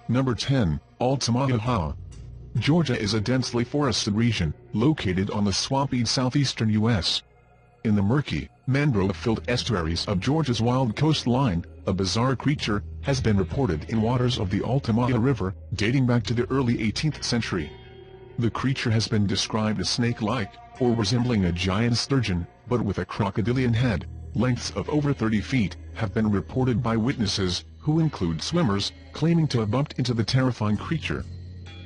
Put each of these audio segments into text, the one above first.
Number 10, Altamaha. Georgia is a densely forested region, located on the swampy southeastern U.S. In the murky, mangrove-filled estuaries of Georgia's wild coastline, a bizarre creature has been reported in waters of the Altamaha River, dating back to the early 18th century. The creature has been described as snake-like, or resembling a giant sturgeon, but with a crocodilian head. Lengths of over 30 feet have been reported by witnesses, who include swimmers, claiming to have bumped into the terrifying creature.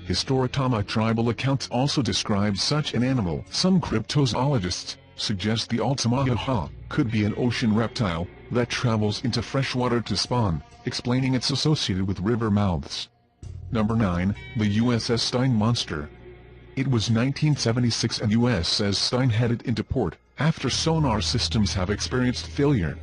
Historitama tribal accounts also describe such an animal. Some cryptozoologists suggest the Altamaha could be an ocean reptile that travels into freshwater to spawn, explaining it's associated with river mouths. Number 9, the USS Stein monster. It was 1976 and USS Stein headed into port, after sonar systems have experienced failure.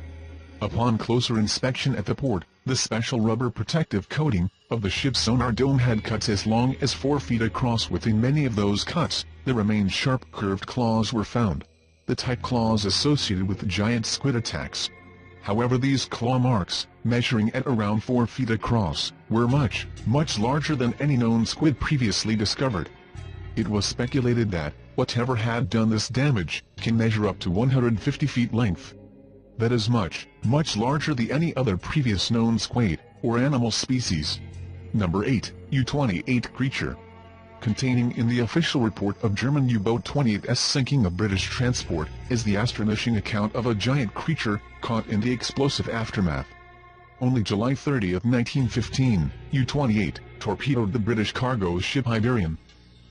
Upon closer inspection at the port, the special rubber protective coating of the ship's sonar dome had cuts as long as 4 feet across. Within many of those cuts, there remained sharp curved claws were found, the type claws associated with giant squid attacks. However, these claw marks, measuring at around 4 feet across, were much larger than any known squid previously discovered. It was speculated that whatever had done this damage can measure up to 150 feet length. That is much larger than any other previous known squid or animal species. Number 8, U-28 creature. Containing in the official report of German U-boat 28's sinking of British transport is the astonishing account of a giant creature caught in the explosive aftermath. Only July 30, 1915, U-28 torpedoed the British cargo ship Iberian.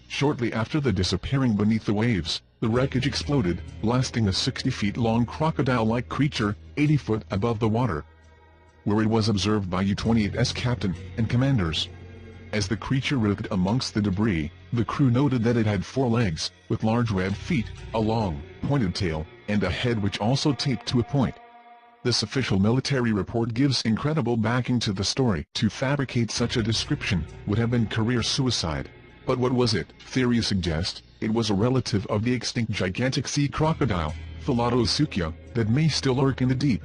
Shortly after the disappearing beneath the waves, the wreckage exploded, blasting a 60-feet-long crocodile-like creature, 80 foot above the water, where it was observed by U-28's captain and commanders. As the creature writhed amongst the debris, the crew noted that it had 4 legs, with large webbed feet, a long, pointed tail, and a head which also taped to a point. This official military report gives incredible backing to the story. To fabricate such a description would have been career suicide. But what was it? Theories suggest it was a relative of the extinct gigantic sea crocodile, Philodosukya, that may still lurk in the deep.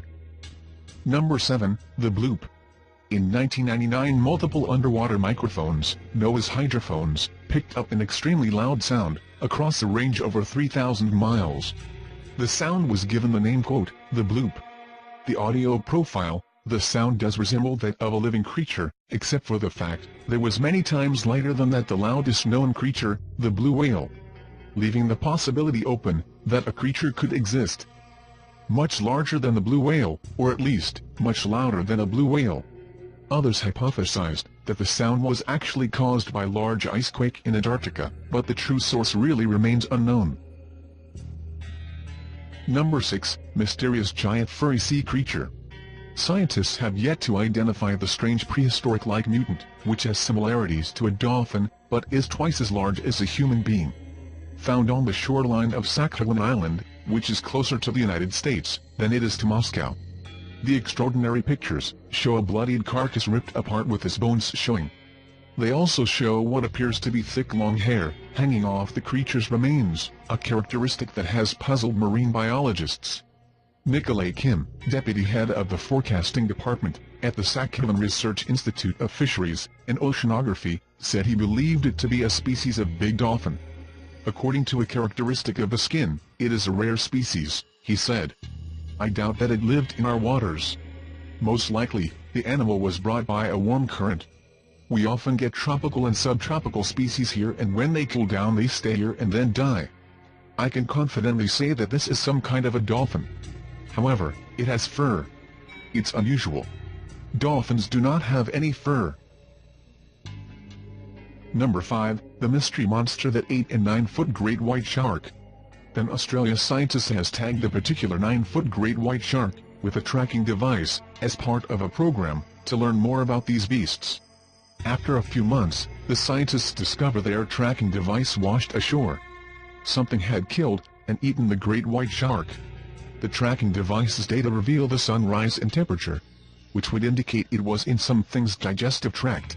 Number 7, the bloop. In 1999, multiple underwater microphones, known as hydrophones, picked up an extremely loud sound, across a range over 3,000 miles. The sound was given the name, quote, the bloop. The audio profile, the sound does resemble that of a living creature, except for the fact that it was many times lighter than that the loudest known creature, the blue whale, leaving the possibility open that a creature could exist much larger than the blue whale, or at least much louder than a blue whale. Others hypothesized that the sound was actually caused by a large ice quake in Antarctica, but the true source really remains unknown. Number 6, mysterious giant furry sea creature. Scientists have yet to identify the strange prehistoric-like mutant, which has similarities to a dolphin, but is twice as large as a human being. Found on the shoreline of Sakhalin Island, which is closer to the United States than it is to Moscow. The extraordinary pictures show a bloodied carcass ripped apart with its bones showing. They also show what appears to be thick long hair hanging off the creature's remains, a characteristic that has puzzled marine biologists. Nikolai Kim, deputy head of the forecasting department at the Sakhalin Research Institute of Fisheries and Oceanography, said he believed it to be a species of big dolphin. According to a characteristic of the skin, it is a rare species, he said. I doubt that it lived in our waters. Most likely, the animal was brought by a warm current. We often get tropical and subtropical species here, and when they cool down they stay here and then die. I can confidently say that this is some kind of a dolphin. However, it has fur. It's unusual. Dolphins do not have any fur. Number 5, the mystery monster that ate a 9-foot great white shark. Then Australia scientists has tagged a particular 9-foot great white shark with a tracking device as part of a program to learn more about these beasts. After a few months, the scientists discover their tracking device washed ashore. Something had killed and eaten the great white shark. The tracking device's data reveal the sunrise and temperature, which would indicate it was in something's digestive tract.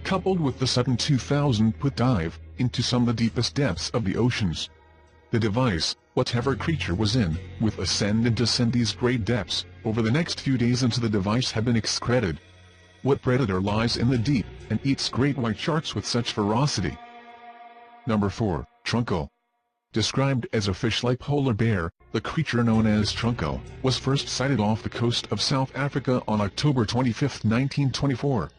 Coupled with the sudden 2,000-foot dive into some of the deepest depths of the oceans. The device, whatever creature was in, would ascend and descend these great depths. Over the next few days into the device had been excreted. what predator lies in the deep, and eats great white sharks with such ferocity? Number 4. Trunco. Described as a fish-like polar bear, the creature known as Trunco was first sighted off the coast of South Africa on October 25, 1924.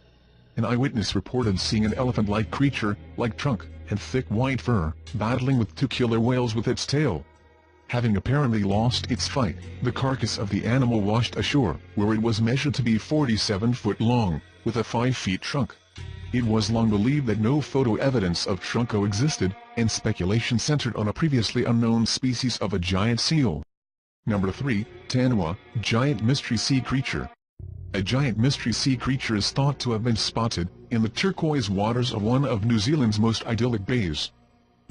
An eyewitness reported seeing an elephant-like creature, like trunk, and thick white fur, battling with two killer whales with its tail. Having apparently lost its fight, the carcass of the animal washed ashore, where it was measured to be 47 foot long, with a 5 feet trunk. It was long believed that no photo evidence of Trunco existed, and speculation centered on a previously unknown species of a giant seal. Number 3. Tanawa, giant mystery sea creature. A giant mystery sea creature is thought to have been spotted in the turquoise waters of one of New Zealand's most idyllic bays.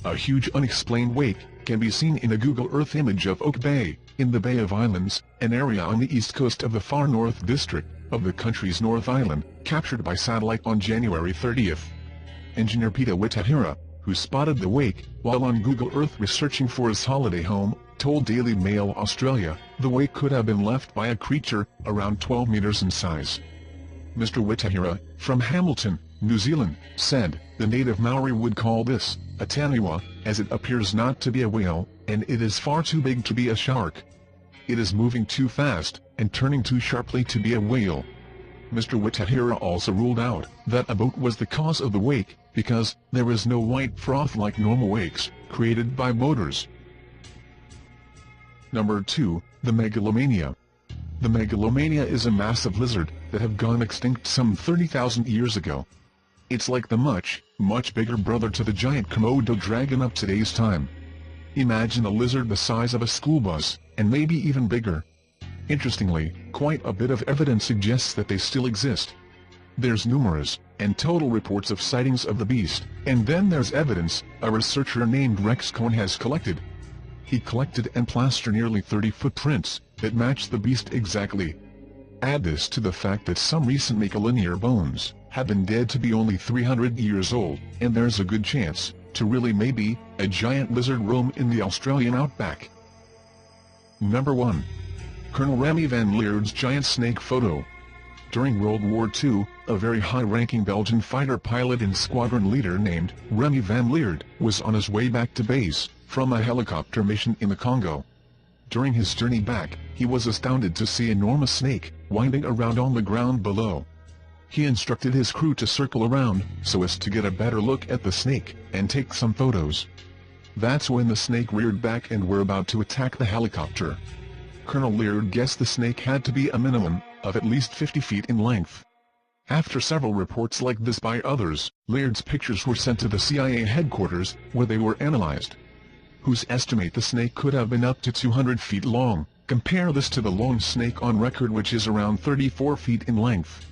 A huge unexplained wake can be seen in a Google Earth image of Oak Bay, in the Bay of Islands, an area on the east coast of the far north district of the country's North Island, captured by satellite on January 30. Engineer Peter Witahira, who spotted the wake while on Google Earth researching for his holiday home, told Daily Mail Australia, the wake could have been left by a creature around 12 meters in size. Mr. Witahira, from Hamilton, New Zealand, said, the native Maori would call this a taniwa, as it appears not to be a whale, and it is far too big to be a shark. It is moving too fast, and turning too sharply to be a whale. Mr. Witahira also ruled out that a boat was the cause of the wake, because there is no white froth like normal wakes, created by motors. Number 2. The Megalomania. The Megalomania is a massive lizard that have gone extinct some 30,000 years ago. It's like the much bigger brother to the giant Komodo dragon of today's time. Imagine a lizard the size of a school bus, and maybe even bigger. Interestingly, quite a bit of evidence suggests that they still exist. There's numerous and total reports of sightings of the beast, and then there's evidence a researcher named Rex Cohn has collected. He collected and plastered nearly 30 footprints that match the beast exactly. Add this to the fact that some recent matrilinear bones have been dead to be only 300 years old, and there's a good chance to really maybe a giant lizard roam in the Australian outback. Number 1. Colonel Remy van Leerd's giant snake photo. During World War II, a very high-ranking Belgian fighter pilot and squadron leader named Remy van Leerd was on his way back to base from a helicopter mission in the Congo. During his journey back, he was astounded to see an enormous snake winding around on the ground below. He instructed his crew to circle around so as to get a better look at the snake and take some photos. That's when the snake reared back and were about to attack the helicopter. Colonel Leerd guessed the snake had to be a minimum of at least 50 feet in length. After several reports like this by others, Leerd's pictures were sent to the CIA headquarters, where they were analyzed. Who's estimate the snake could have been up to 200 feet long. Compare this to the long snake on record, which is around 34 feet in length.